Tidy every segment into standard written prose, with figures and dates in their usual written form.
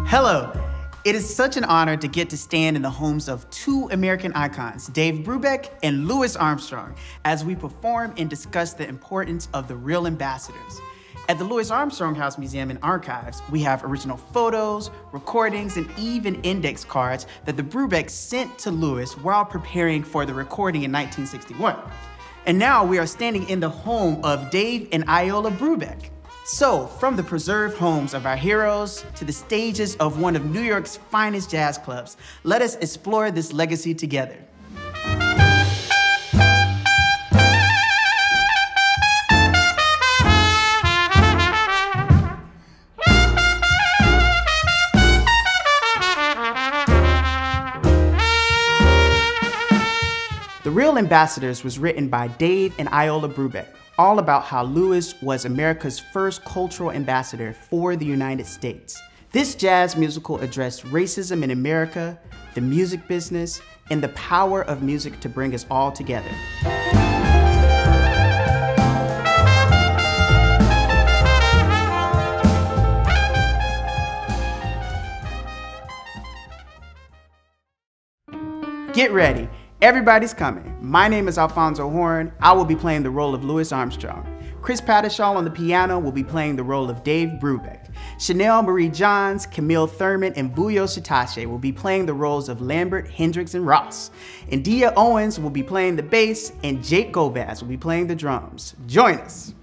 Hello. It is such an honor to get to stand in the homes of two American icons, Dave Brubeck and Louis Armstrong, as we perform and discuss the importance of the real ambassadors. At the Louis Armstrong House Museum and Archives, we have original photos, recordings, and even index cards that the Brubecks sent to Louis while preparing for the recording in 1961. And now we are standing in the home of Dave and Iola Brubeck. So, from the preserved homes of our heroes to the stages of one of New York's finest jazz clubs, let us explore this legacy together. The Real Ambassadors was written by Dave and Iola Brubeck, all about how Louis was America's first cultural ambassador for the United States. This jazz musical addressed racism in America, the music business, and the power of music to bring us all together. Get ready. Everybody's coming. My name is Alphonso Horne. I will be playing the role of Louis Armstrong. Chris Pattishall on the piano will be playing the role of Dave Brubeck. Shenel Marie Johns, Camille Thurman, and Vuyo Sotashe will be playing the roles of Lambert, Hendricks, and Ross. Endea Owens will be playing the bass, and Jake Goldbas will be playing the drums. Join us.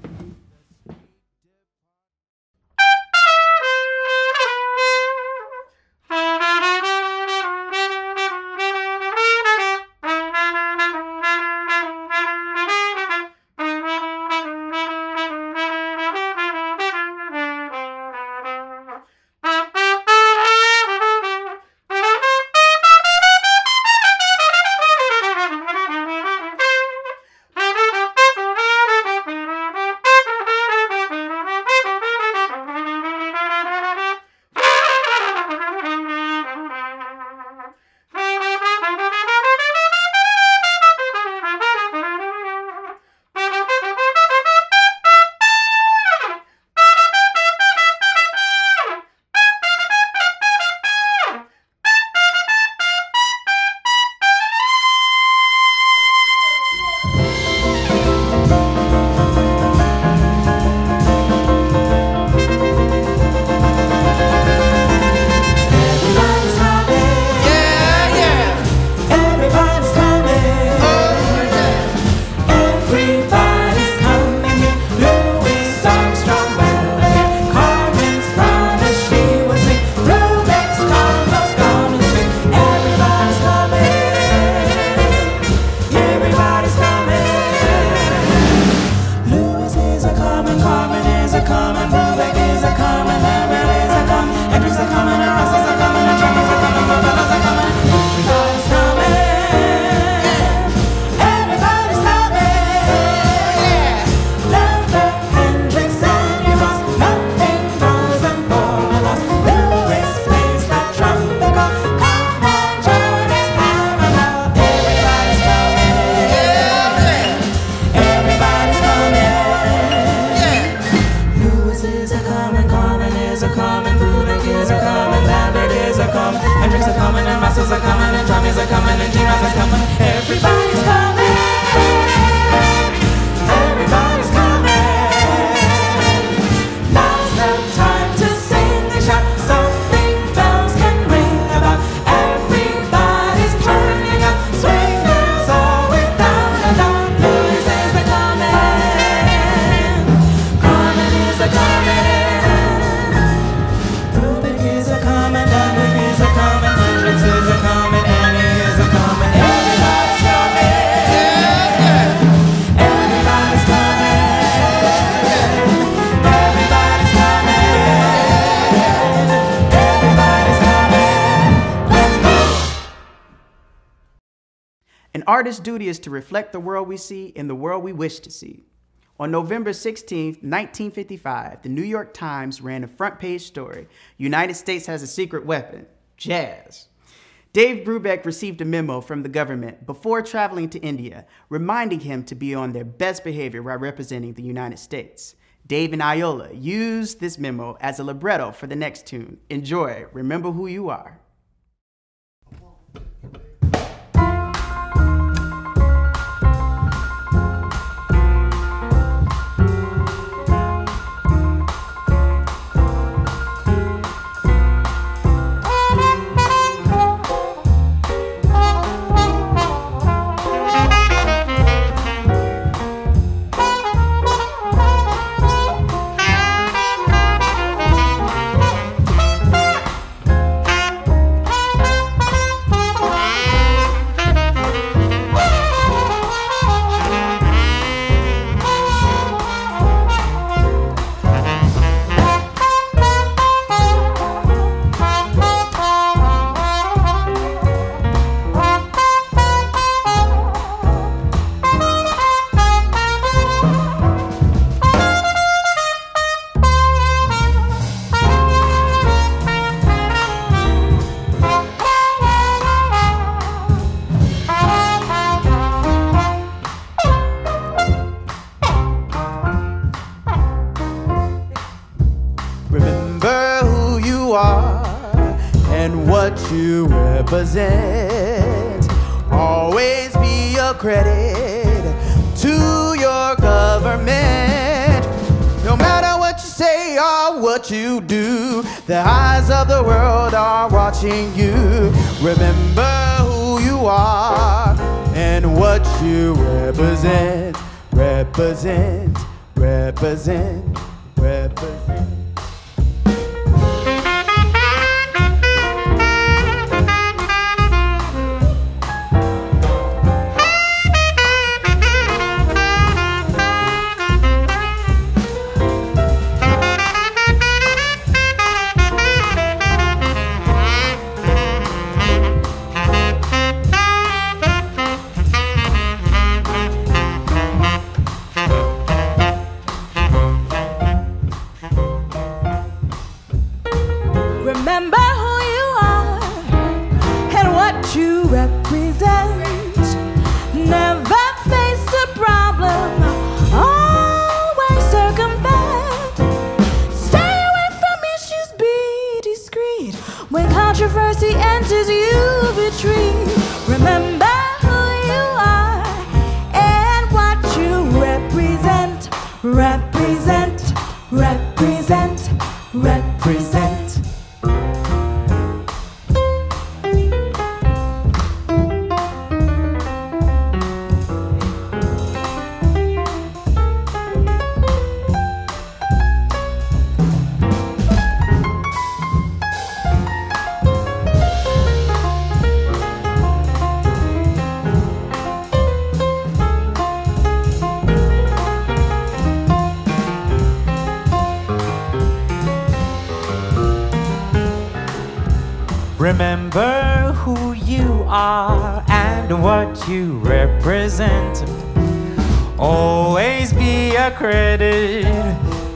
An artist's duty is to reflect the world we see in the world we wish to see. On November 16, 1955, the New York Times ran a front-page story, "United States has a secret weapon, jazz." Dave Brubeck received a memo from the government before traveling to India, reminding him to be on their best behavior while representing the United States. Dave and Iola used this memo as a libretto for the next tune. Enjoy, Remember Who You Are. You represent, always be a credit to your government. No matter what you say or what you do, the eyes of the world are watching you. Remember who you are and what you represent. Represent, represent, represent. Remember who you are and what you represent. Never face a problem, always circumvent. Stay away from issues, be discreet. When controversy enters, you retreat. Remember who you are and what you represent. Represent, represent, represent. Remember who you are and what you represent. Always be a credit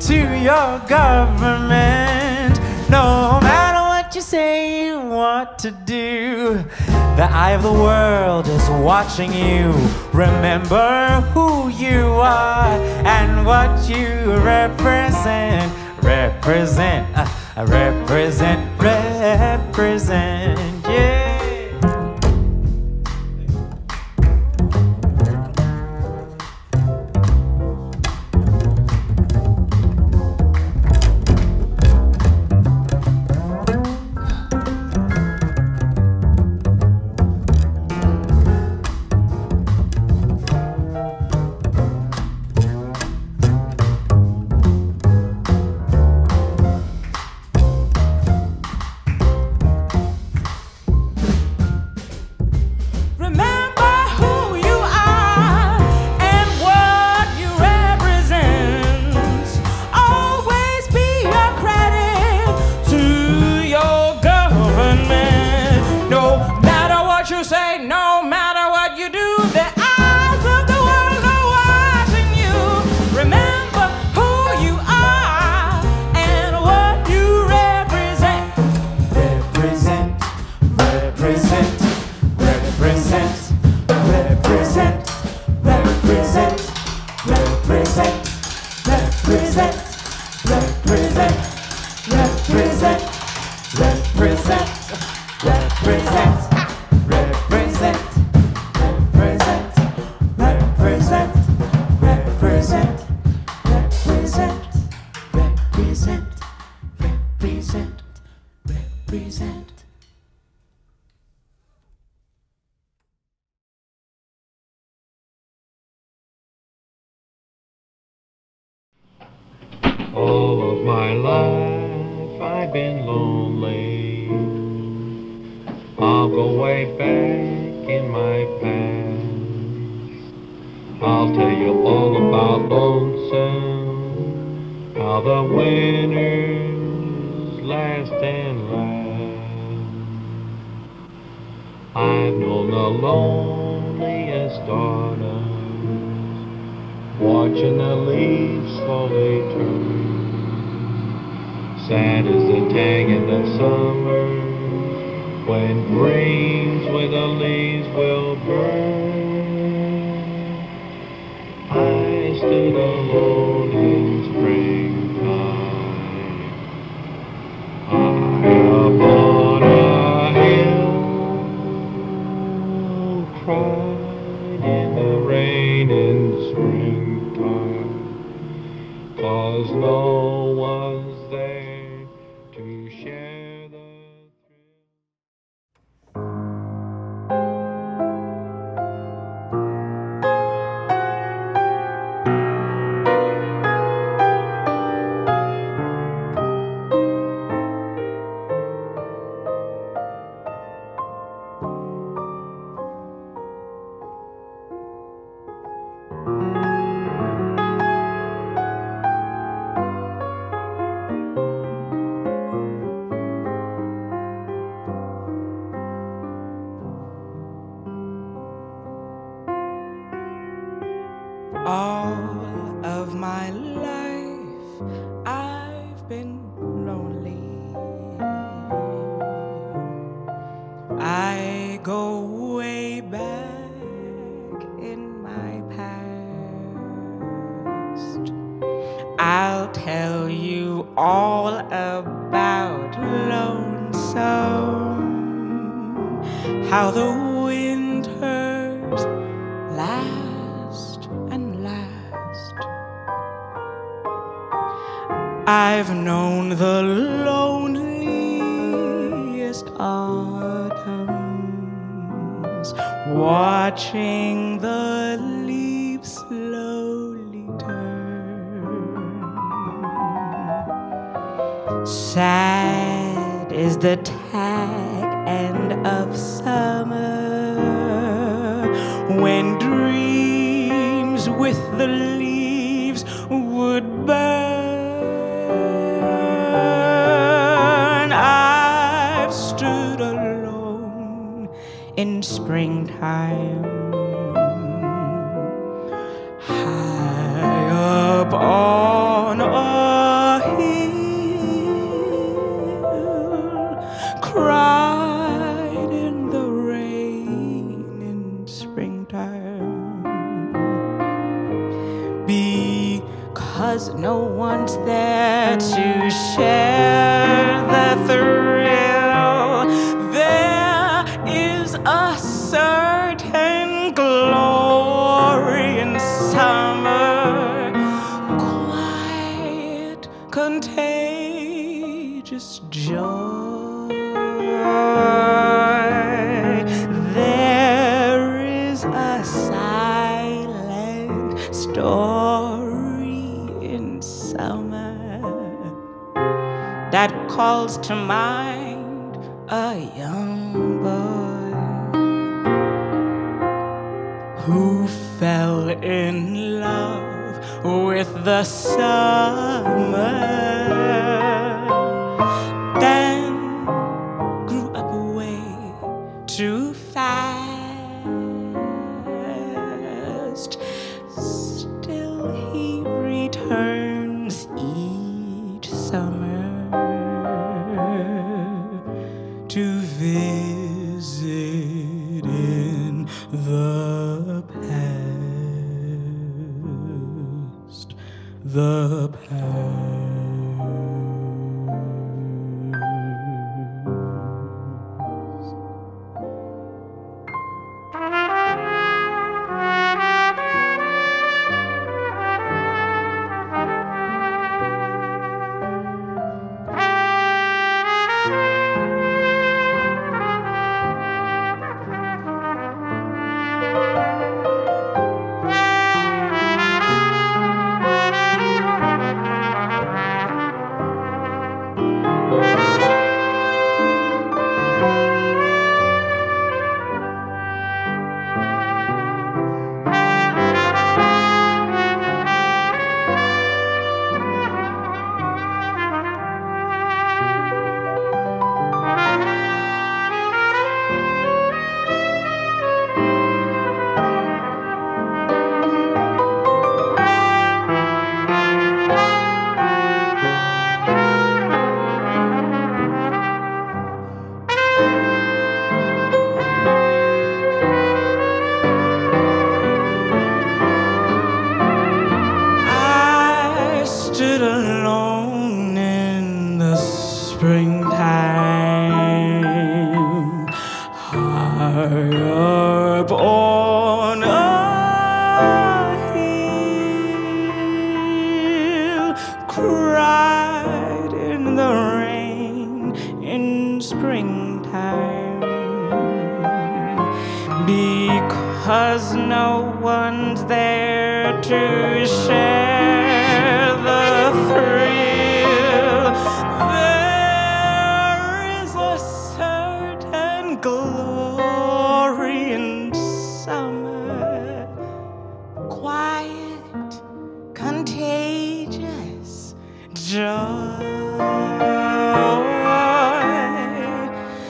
to your government. No matter what you say and what to do, the eye of the world is watching you. Remember who you are and what you represent. Represent, represent, represent, yeah. represent, represent, represent, represent, represent. All of my life I've been lonely. I'll go way back in my past. I'll tell you all about lonesome, how the winters last and last. I've known the loneliest autumns, watching the leaves slowly turn. Sad as the tang in the summer, when dreams where the leaves will burn. I stood alone in springtime, high upon a hill, cried in the rain in springtime, 'cause no one's there to share the thrill. All of my life I've been lonely. I go way back in my past. I'll tell you all about lonesome, how the winters last and last. I've known the loneliest autumns, watching the leaves slowly turn. Sad is the tag end of summer, when dreams with the leaves would burn. I've stood alone in springtime, high up on a hill, cried in the rain in springtime, because no one's there to share the thrill. There is a certain glory in summer, quiet, contagious joy. There is a silent story in summer that calls to mind a young boy who fell in love with the summer, then grew up way too fast. Still he returns each summer to visit in the past, the past. stood alone in the springtime, high up on a hill, cried in the rain in springtime, because no one's there to share the thrill. There is a certain glory in summer, quiet, contagious joy.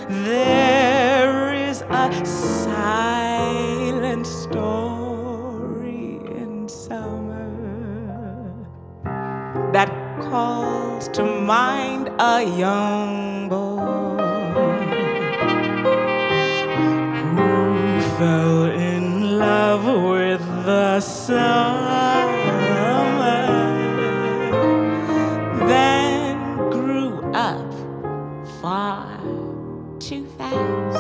There is a silent story in summer that calls to mind a young boy who fell in love with the summer, then grew up far too fast.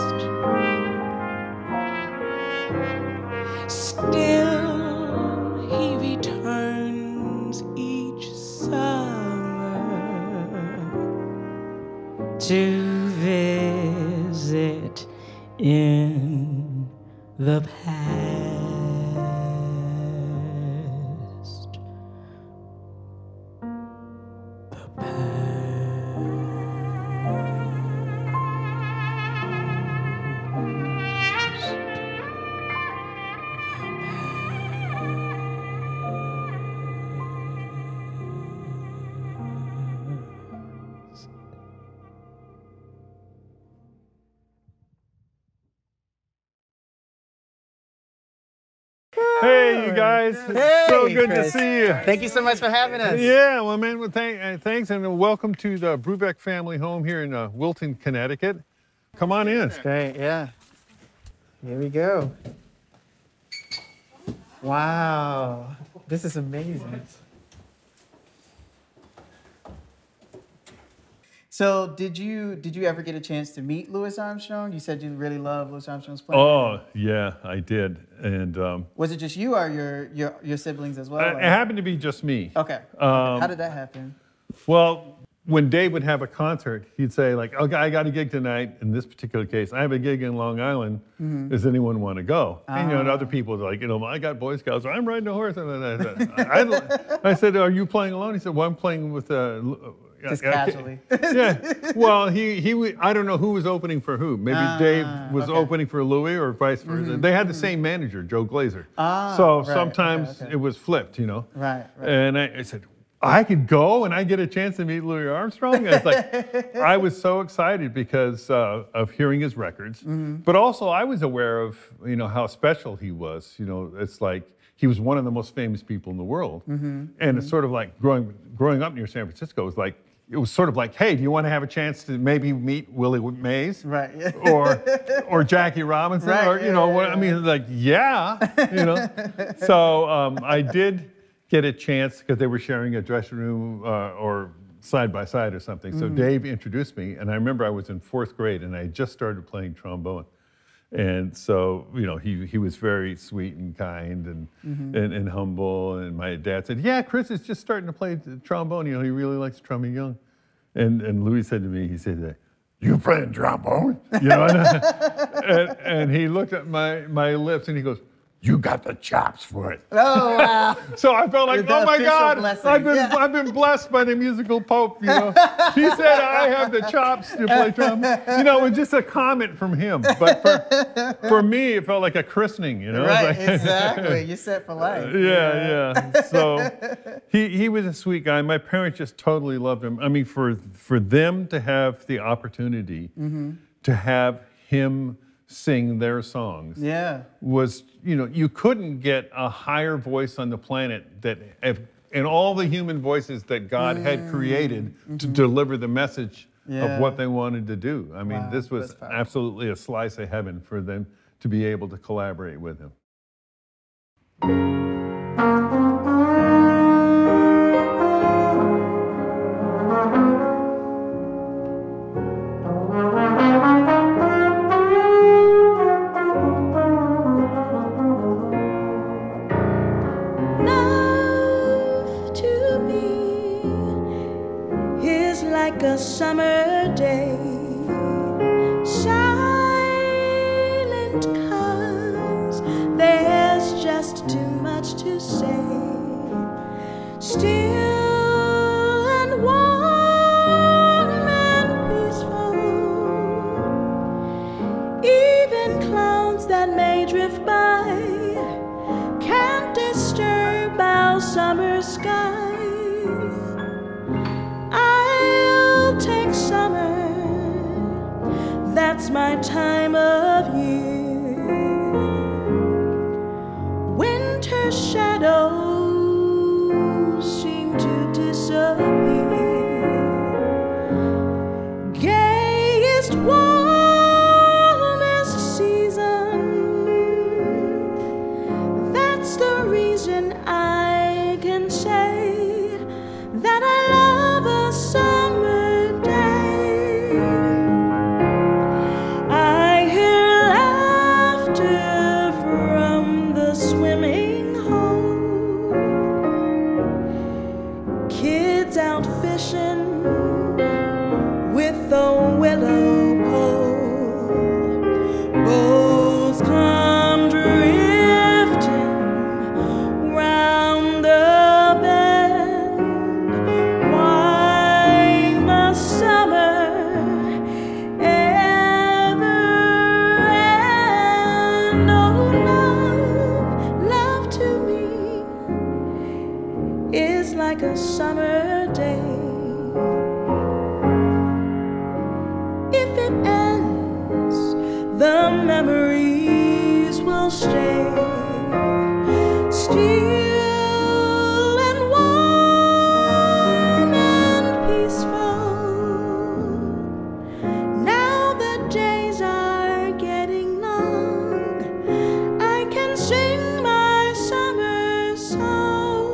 Still, he returns each summer to visit in the past. The Hey, you guys. It's so good Chris. to see you. Thank you so much for having us. Yeah, well, man, thanks, and welcome to the Brubeck family home here in Wilton, Connecticut. Come on in. Great, yeah. Here we go. Wow, this is amazing. So did you ever get a chance to meet Louis Armstrong? You said you really love Louis Armstrong's playing. Oh, yeah, I did. And Was it just you or your siblings as well? it happened to be just me. Okay. How did that happen? Well, when Dave would have a concert, he'd say, like, okay, I got a gig tonight. In this particular case, I have a gig in Long Island. Does anyone want to go? And, and other people were like, I got Boy Scouts. I'm riding a horse. And I said, are you playing alone? He said, well, I'm playing with... Just casually. Yeah. Well, I don't know who was opening for who. Maybe Dave was opening for Louis or vice versa. They had the same manager, Joe Glazer. So sometimes it was flipped, Right. And I said, I could go and I get a chance to meet Louis Armstrong. I was like, I was so excited because of hearing his records, but also I was aware of how special he was. It's like he was one of the most famous people in the world, and it's sort of like growing up near San Francisco. It was sort of like, hey, do you want to have a chance to maybe meet Willie Mays, Right. or Jackie Robinson, Right, I mean, like, So I did get a chance because they were sharing a dressing room or side by side or something. So Dave introduced me, and I remember I was in 4th grade and I had just started playing trombone. And so, he was very sweet and kind and humble. And my dad said, yeah, Chris is just starting to play the trombone. He really likes drumming young. And Louis said to me, he said, you playing trombone? And he looked at my lips and he goes, you got the chops for it. Oh, wow. So I felt like, oh my God, blessing. I've been blessed by the musical Pope. He said I have the chops to play trombone. It was just a comment from him. But for me, it felt like a christening. Right, like, exactly. You're set for life. Yeah. So he was a sweet guy. My parents just totally loved him. I mean, for them to have the opportunity to have him sing their songs was, you couldn't get a higher voice on the planet and all the human voices that God had created to deliver the message of what they wanted to do. I mean, this was absolutely a slice of heaven for them to be able to collaborate with him. like a summer day. Silent 'cause there's just too much to say. Still and warm and peaceful. Even clouds that may drift by can't disturb our summer sky. I'll take summer, that's my time of year. Winter shadows seem to disappear. Gayest, warmest season, that's the reason I can say that I love a summer day. I hear laughter from the swimming hole, kids out fishing with a willow pole, boats come drifting round the bend. Why must summer ever end? Oh, love to me is like a summer day. If it ends, the memories will stay. Still and warm and peaceful. Now the days are getting long, I can sing my summer song.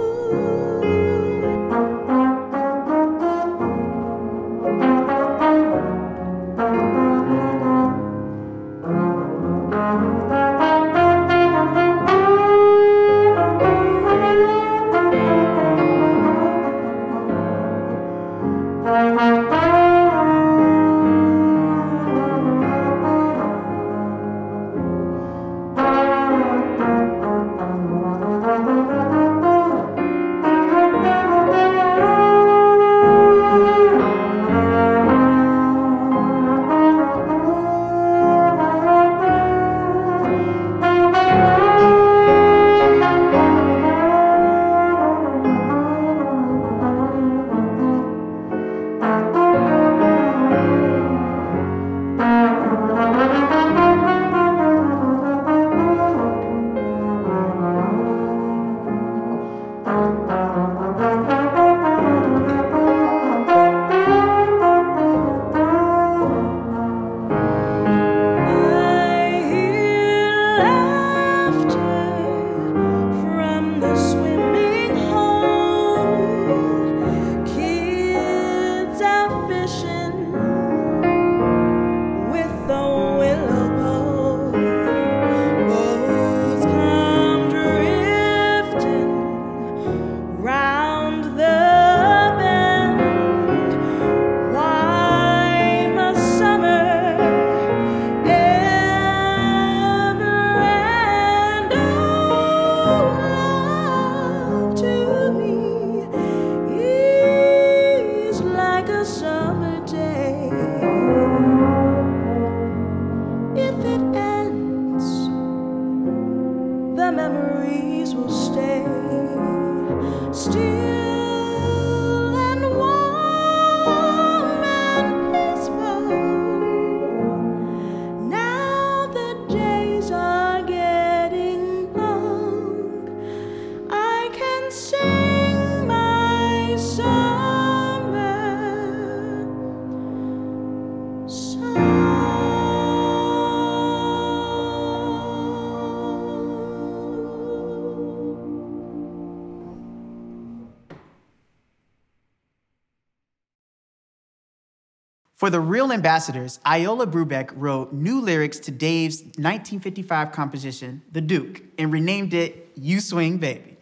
For the Real Ambassadors, Iola Brubeck wrote new lyrics to Dave's 1955 composition, The Duke, and renamed it You Swing Baby.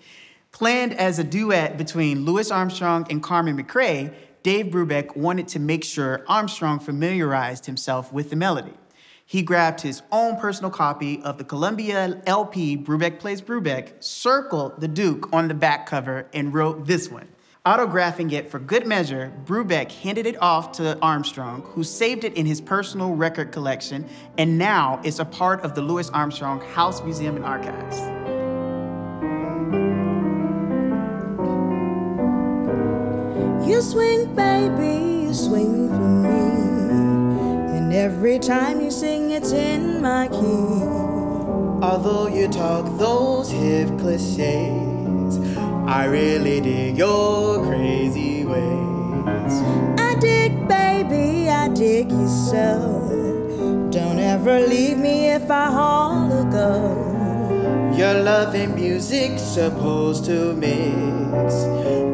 Planned as a duet between Louis Armstrong and Carmen McRae, Dave Brubeck wanted to make sure Armstrong familiarized himself with the melody. He grabbed his own personal copy of the Columbia LP Brubeck Plays Brubeck, circled the Duke on the back cover, and wrote this one. Autographing it for good measure, Brubeck handed it off to Armstrong, who saved it in his personal record collection, and now it's a part of the Louis Armstrong House Museum and Archives. You swing, baby, you swing for me, and every time you sing, it's in my key. Although you talk those hip cliches, I really dig your crazy ways. I dig, baby, I dig you so. Don't ever leave me if I haul to go. Your loving music's supposed to mix.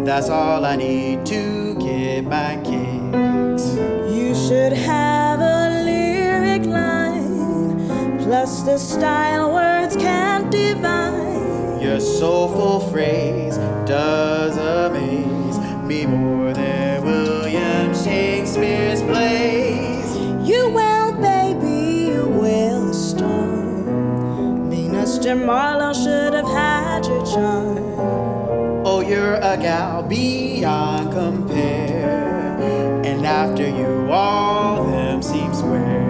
That's all I need to get my kicks. You should have a lyric line, plus the style words can't divine. Your soulful phrase does amaze me more than William Shakespeare's plays. You will, baby, you will storm. Venus de Marlowe should have had your charm. Oh, you're a gal beyond compare, and after you all them seem square.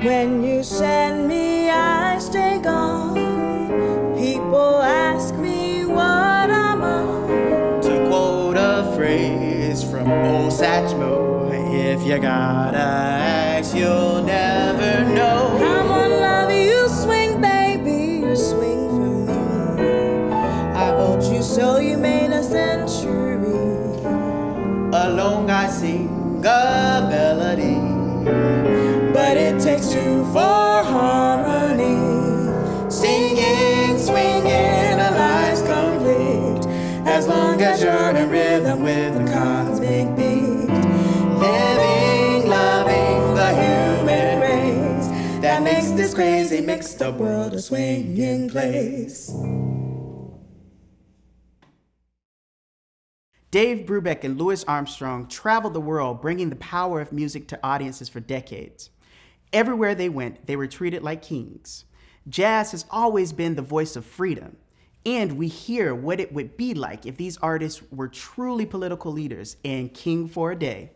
When you send me, I stay gone. People ask me what I'm on. To quote a phrase from old Satchmo, if you gotta ask, you'll never know. I'm on love, you swing, baby, you swing for me. I wrote you so you made a century. Alone I sing a melody, but it takes two for harmony. singing, swinging, a life's complete, as long as you're in rhythm with the cosmic beat. Living, loving the human race that makes this crazy mixed up world a swinging place. Dave Brubeck and Louis Armstrong traveled the world bringing the power of music to audiences for decades. Everywhere they went, they were treated like kings. Jazz has always been the voice of freedom, and we hear what it would be like if these artists were truly political leaders and king for a day.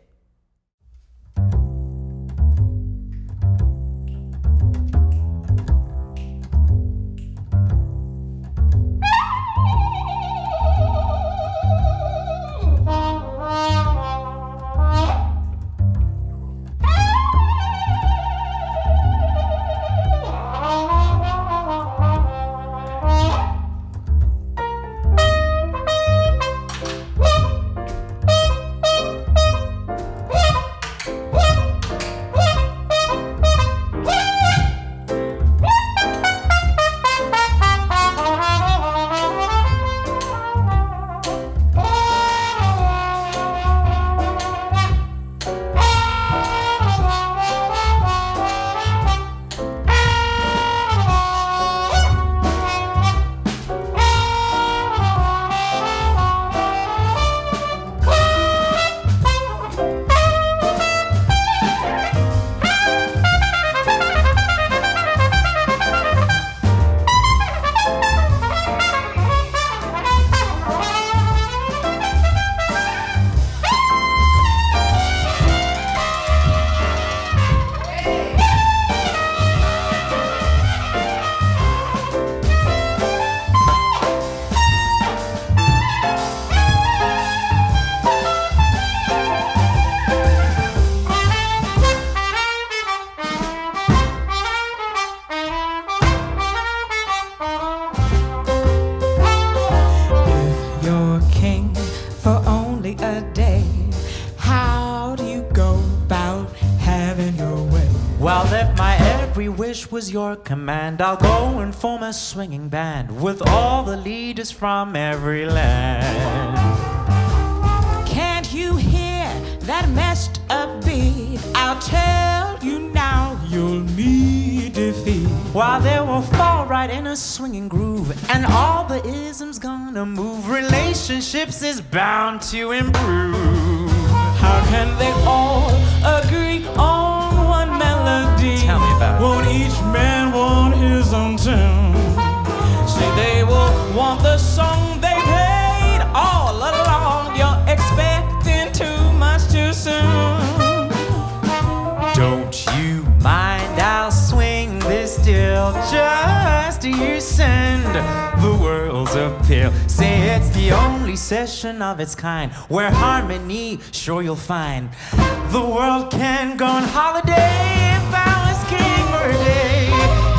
only a day. How do you go about having your way? Well, if my every wish was your command, I'll go and form a swinging band with all the leaders from every land. Can't you hear that messed up beat? I'll tell you now, you'll need defeat. While they will fall right in a swinging groove, and all the isms gonna move. Relationships is bound to improve. How can they all agree on one melody? Tell me about it. Won't each man want his own tune? See, they will want the song they played all along. You're expecting too much too soon. Don't you mind, I'll swing this deal. Just you send the world's appeal. Say it's the only session of its kind where harmony, sure you'll find. The world can go on holiday if I was king for a day.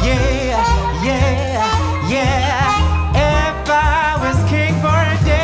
Yeah, yeah, yeah. If I was king for a day.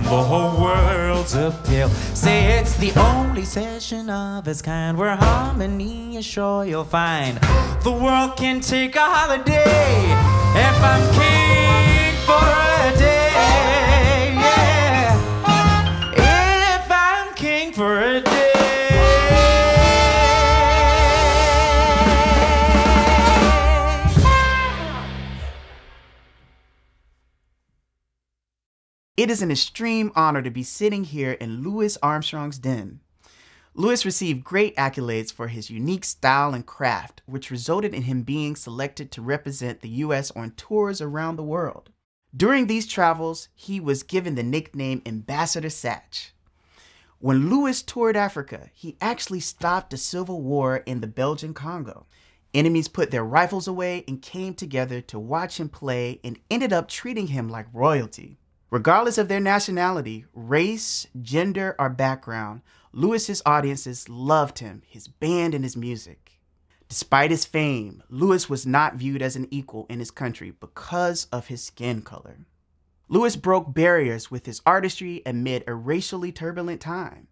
The whole world's appeal. Say it's the only session of its kind where harmony is sure you'll find. The world can take a holiday if I'm king for a day. Yeah, if I'm king for a day. It is an extreme honor to be sitting here in Louis Armstrong's den. Louis received great accolades for his unique style and craft, which resulted in him being selected to represent the U.S. on tours around the world. During these travels, he was given the nickname Ambassador Satch. When Louis toured Africa, he actually stopped the civil war in the Belgian Congo. Enemies put their rifles away and came together to watch him play and ended up treating him like royalty. Regardless of their nationality, race, gender, or background, Louis's audiences loved him, his band, and his music. Despite his fame, Louis was not viewed as an equal in his country because of his skin color. Louis broke barriers with his artistry amid a racially turbulent time.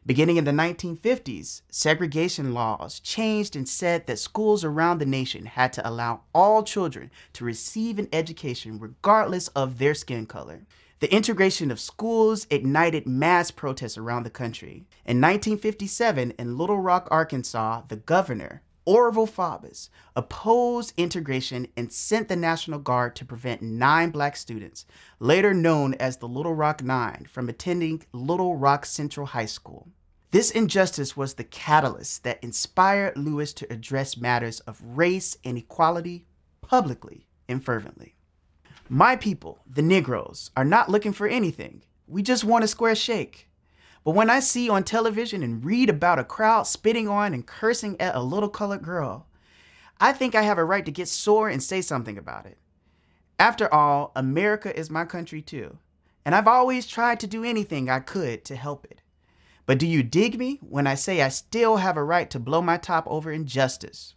Beginning in the 1950s, segregation laws changed and said that schools around the nation had to allow all children to receive an education regardless of their skin color. The integration of schools ignited mass protests around the country. In 1957, in Little Rock, Arkansas, the governor, Orville Faubus, opposed integration and sent the National Guard to prevent 9 black students, later known as the Little Rock Nine, from attending Little Rock Central High School. This injustice was the catalyst that inspired Louis to address matters of race and equality publicly and fervently. My people, the Negroes, are not looking for anything. We just want a square shake. But when I see on television and read about a crowd spitting on and cursing at a little colored girl, I think I have a right to get sore and say something about it. After all, America is my country too, and I've always tried to do anything I could to help it. But do you dig me when I say I still have a right to blow my top over injustice?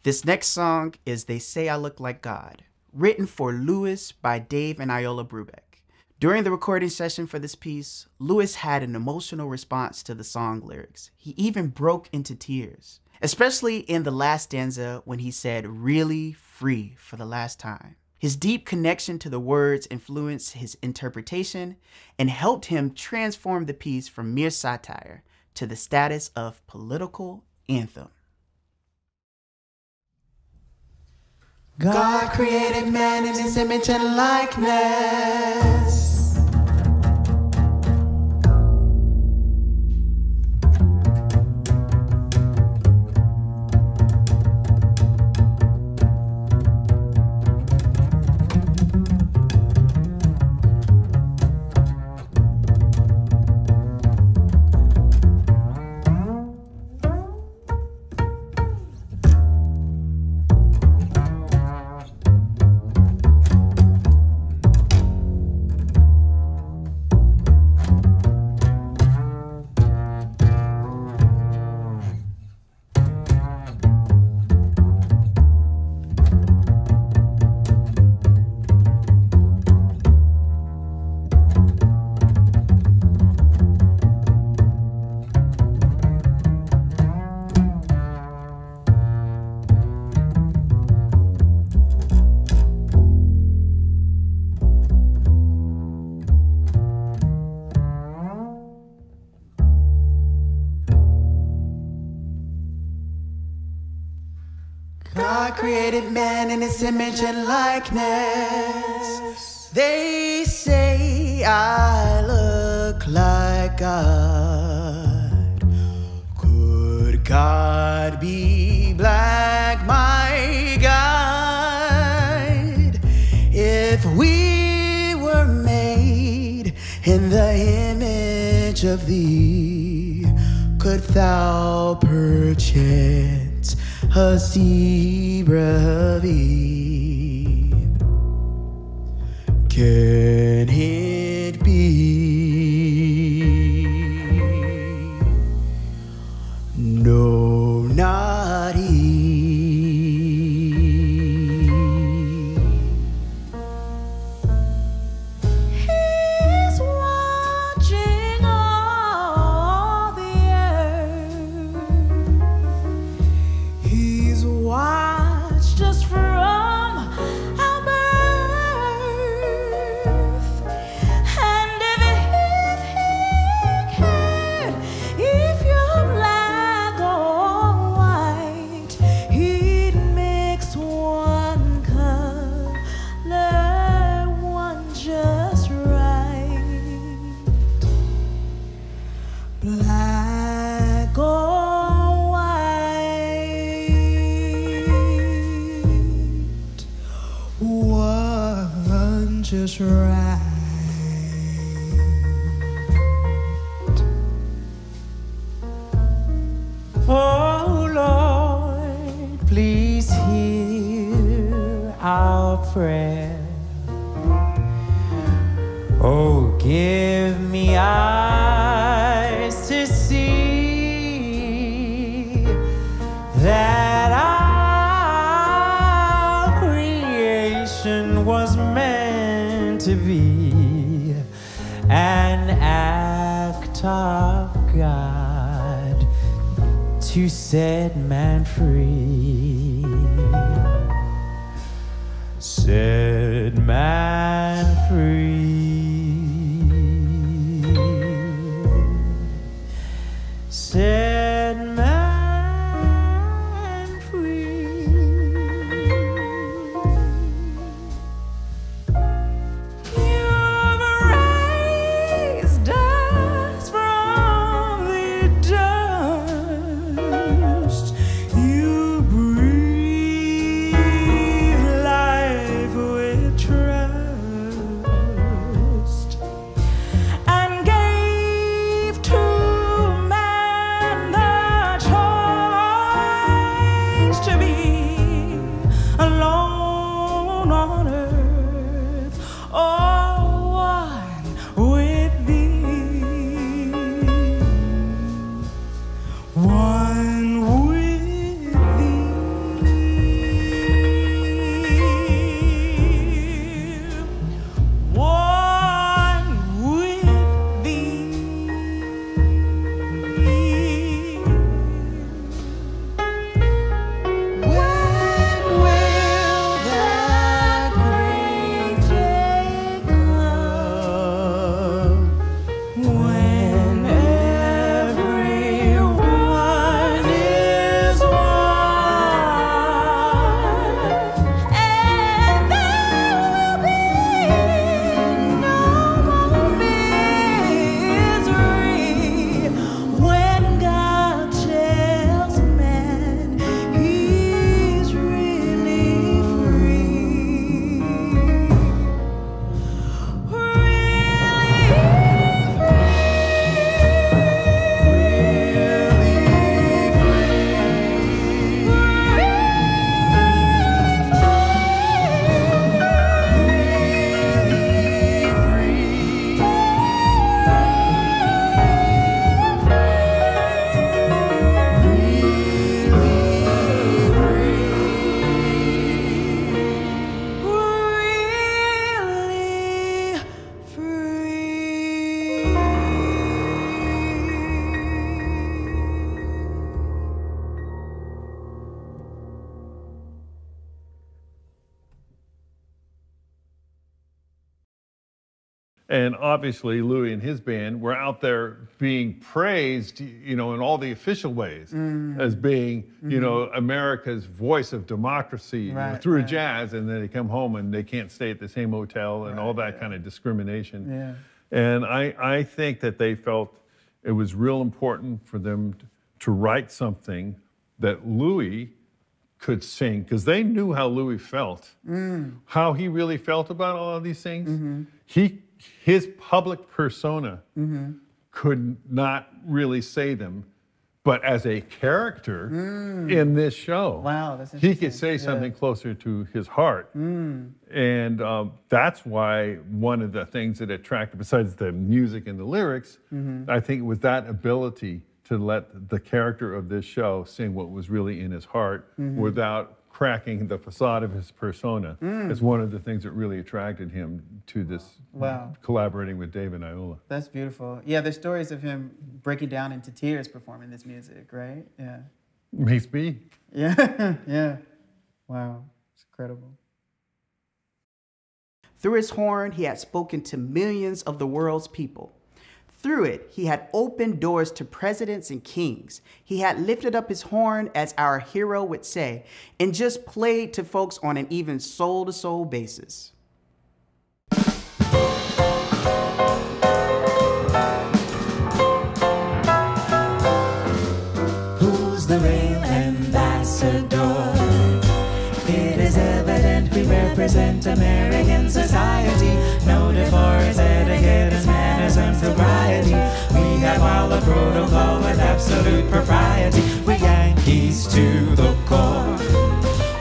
This next song is They Say I Look Like God, written for Louis by Dave and Iola Brubeck. During the recording session for this piece, Louis had an emotional response to the song lyrics. He even broke into tears, especially in the last stanza when he said, "really free for the last time." His deep connection to the words influenced his interpretation and helped him transform the piece from mere satire to the status of political anthem. God created man in his image and likeness. God created man in his image and likeness. They say I look like God. Could God be black, my God? If we were made in the image of thee, could thou perchance a zebra be? Can it be? No, not he. He's watching all the earth. He's watched us from our birth. And if he cared if you're black or white, he'd mix one color, one just right. Black or white, one just right. Oh Lord, please hear our prayer. Oh, give me eyes to see that our creation was meant to be an act of God to set man free. Set man free. Set man free. You've raised us from the dust. You breathe life with trust. And obviously, Louis and his band were out there being praised, you know, in all the official ways as being, you know, America's voice of democracy you know, through jazz. And then they come home and they can't stay at the same hotel and all that kind of discrimination. Yeah. And I think that they felt it was real important for them to write something that Louis could sing, because they knew how Louis felt, how he really felt about all of these things. His public persona could not really say them, but as a character in this show, that's he could say something closer to his heart. And that's why one of the things that attracted, besides the music and the lyrics, I think it was that ability to let the character of this show sing what was really in his heart without cracking the facade of his persona. It's one of the things that really attracted him to this collaborating with Dave and Iola. That's beautiful. Yeah, there's stories of him breaking down into tears performing this music, right? Yeah. Makes me. Yeah, yeah. Wow, it's incredible. Through his horn, he had spoken to millions of the world's people. Through it, he had opened doors to presidents and kings. He had lifted up his horn, as our hero would say, and just played to folks on an even soul-to-soul basis. Who's the real ambassador? It is evident we represent American society, noted for its etiquette, its manners, and sobriety. We have all the protocol with absolute propriety. We're Yankees to the core.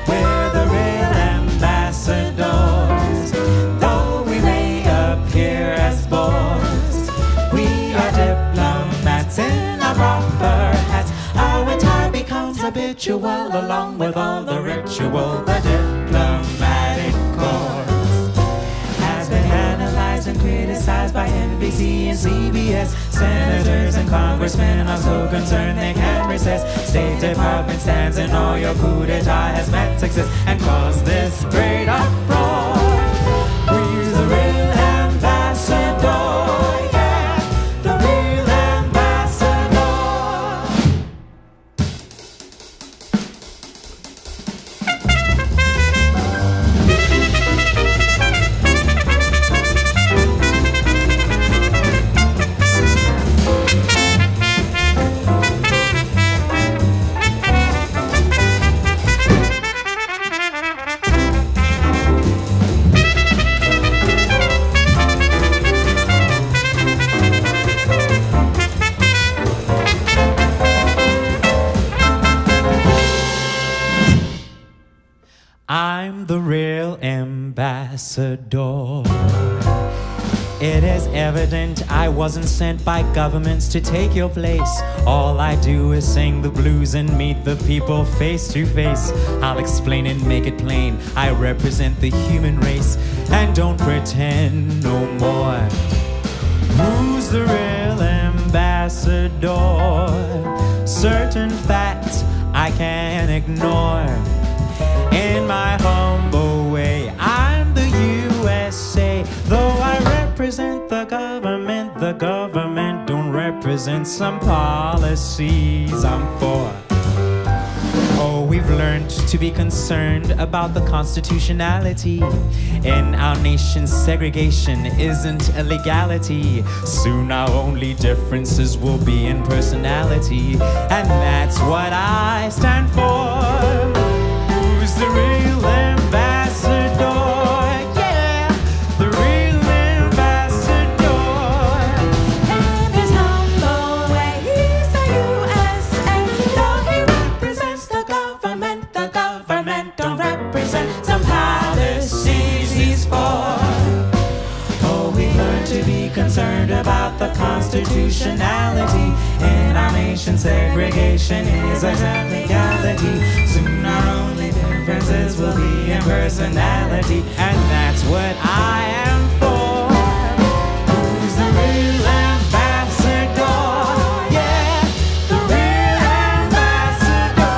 We're the real ambassadors, though we may appear as bores. We are diplomats in our proper hats. Our tie becomes habitual, along with all the ritual. The diplomatic course has been analyzed and criticized by NBC and CBS. Senators and congressmen are so concerned they can't resist. State Department stands in all your coup d'etat has met success and caused this great uproar. We're the real ambassador, yeah, the real ambassador. I'm the real ambassador. It is evident I wasn't sent by governments to take your place. All I do is sing the blues and meet the people face to face. I'll explain and make it plain. I represent the human race and don't pretend no more. Who's the real ambassador? Certain facts I can't ignore. In my humble way, I'm the USA. Though I represent the government don't represent some policies I'm for. Oh, we've learned to be concerned about the constitutionality. In our nation's segregation isn't a legality. Soon our only differences will be in personality. And that's what I stand for. Who's the real ambassador? Yeah, the real ambassador. In his humble way, he's the USA. Though he represents the government don't represent some policies he's for. Oh, we learn to be concerned about the constitutionality. In our nation, segregation is a legality. Soon our only differences will be in personality, and that's what I am for. Who's the real ambassador? Yeah, the real ambassador.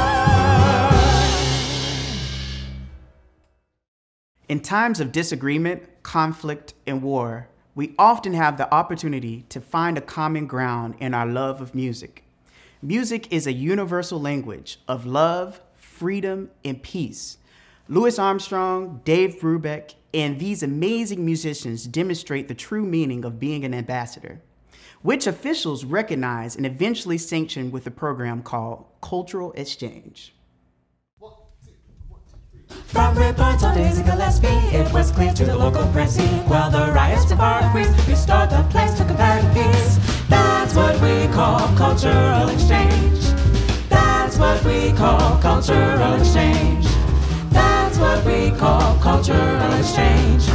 In times of disagreement, conflict, and war, we often have the opportunity to find a common ground in our love of music. Music is a universal language of love, freedom, and peace. Louis Armstrong, Dave Brubeck, and these amazing musicians demonstrate the true meaning of being an ambassador, which officials recognize and eventually sanction with a program called Cultural Exchange. From reports on Daisy Gillespie, it was clear to the local press he quelled the riots to far increase, restored the place to comparative peace. That's what we call cultural exchange. That's what we call cultural exchange. That's what we call cultural exchange.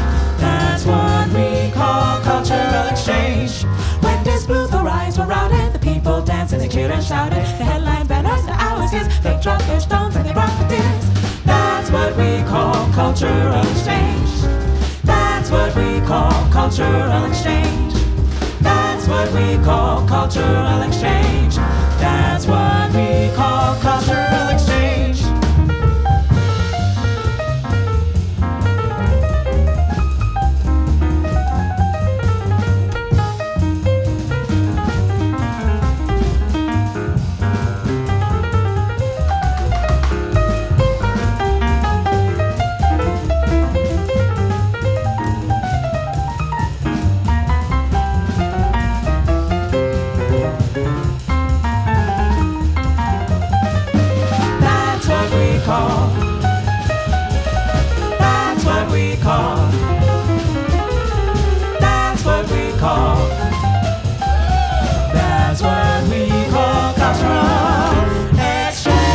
That's what we call cultural exchange. When this blue the riots were routed, the people danced and they cheered and shouted. The headline banners, the hours his, they dropped their stones and they rocked the tears. That's what we call cultural exchange. That's what we call cultural exchange. That's what we call cultural exchange. That's what we call cultural exchange. That's what we call. That's what we call. That's what we call cultural exchange.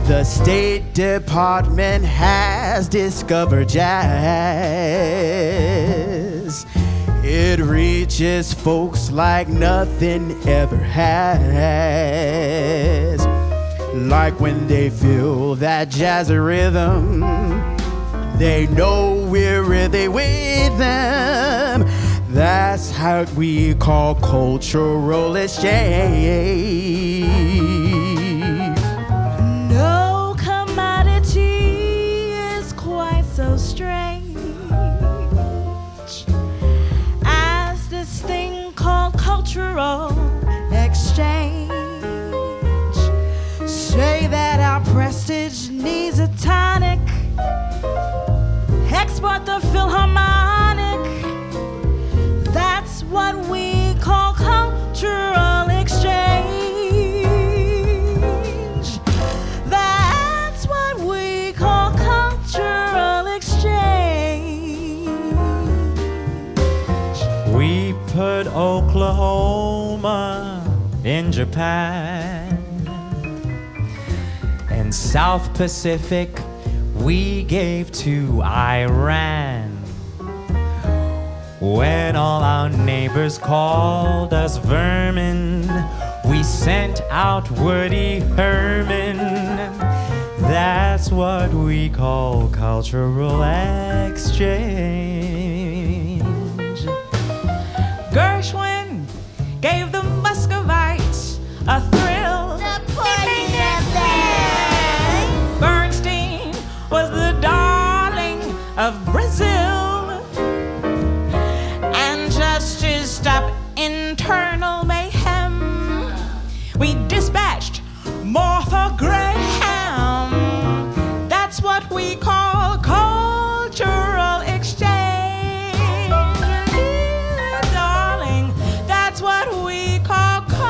The State Department has discovered jazz. It reaches folks like nothing ever has. Like when they feel that jazzy rhythm, they know we're really with them. That's how we call cultural exchange. No commodity is quite so strange as this thing called cultural exchange. Say that our prestige needs a tonic, export the Philharmonic. That's what we call cultural exchange. That's what we call cultural exchange. We put Oklahoma in Japan, and South Pacific we gave to Iran. When all our neighbors called us vermin, we sent out Woody Herman. That's what we call cultural exchange. Gershwin gave the Muscovites a thrill. The poison of that. Bernstein was the darling of Brazil. And just to stop internal mayhem, we dispatched Martha Graham. That's what we call cultural exchange. Darling, that's what we call cultural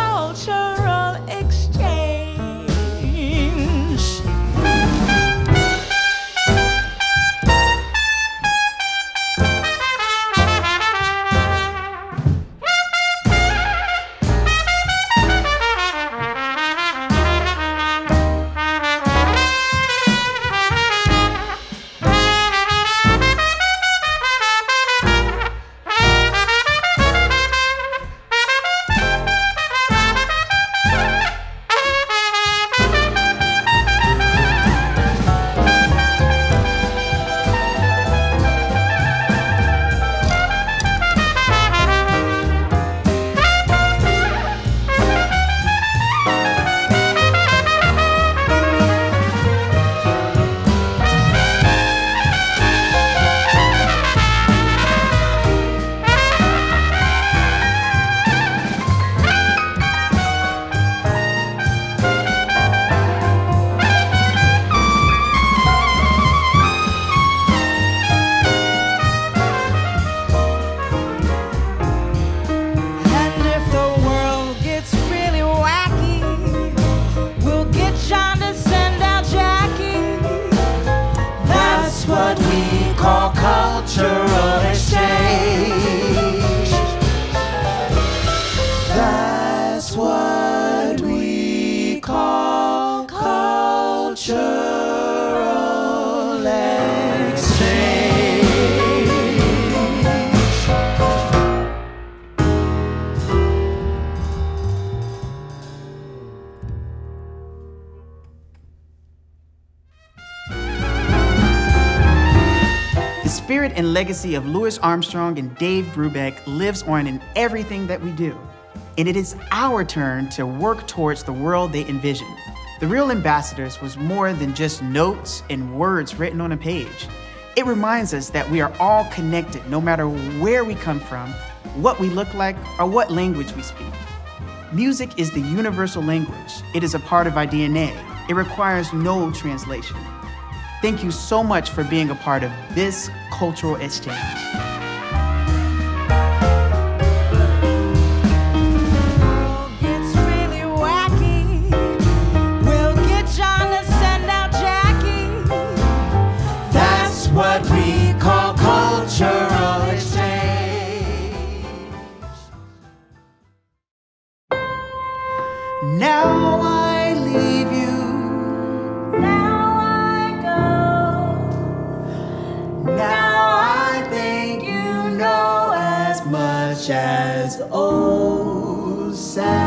call cultural exchange. That's what we call cultural exchange. The spirit and legacy of Louis Armstrong and Dave Brubeck lives on in everything that we do. And it is our turn to work towards the world they envisioned. The Real Ambassadors was more than just notes and words written on a page. It reminds us that we are all connected no matter where we come from, what we look like, or what language we speak. Music is the universal language. It is a part of our DNA. It requires no translation. Thank you so much for being a part of this cultural exchange. It's really wacky. We'll get John to send out Jackie. That's what we call cultural exchange. Now I leave you. Now I go. Now I think you know as much as old Sam.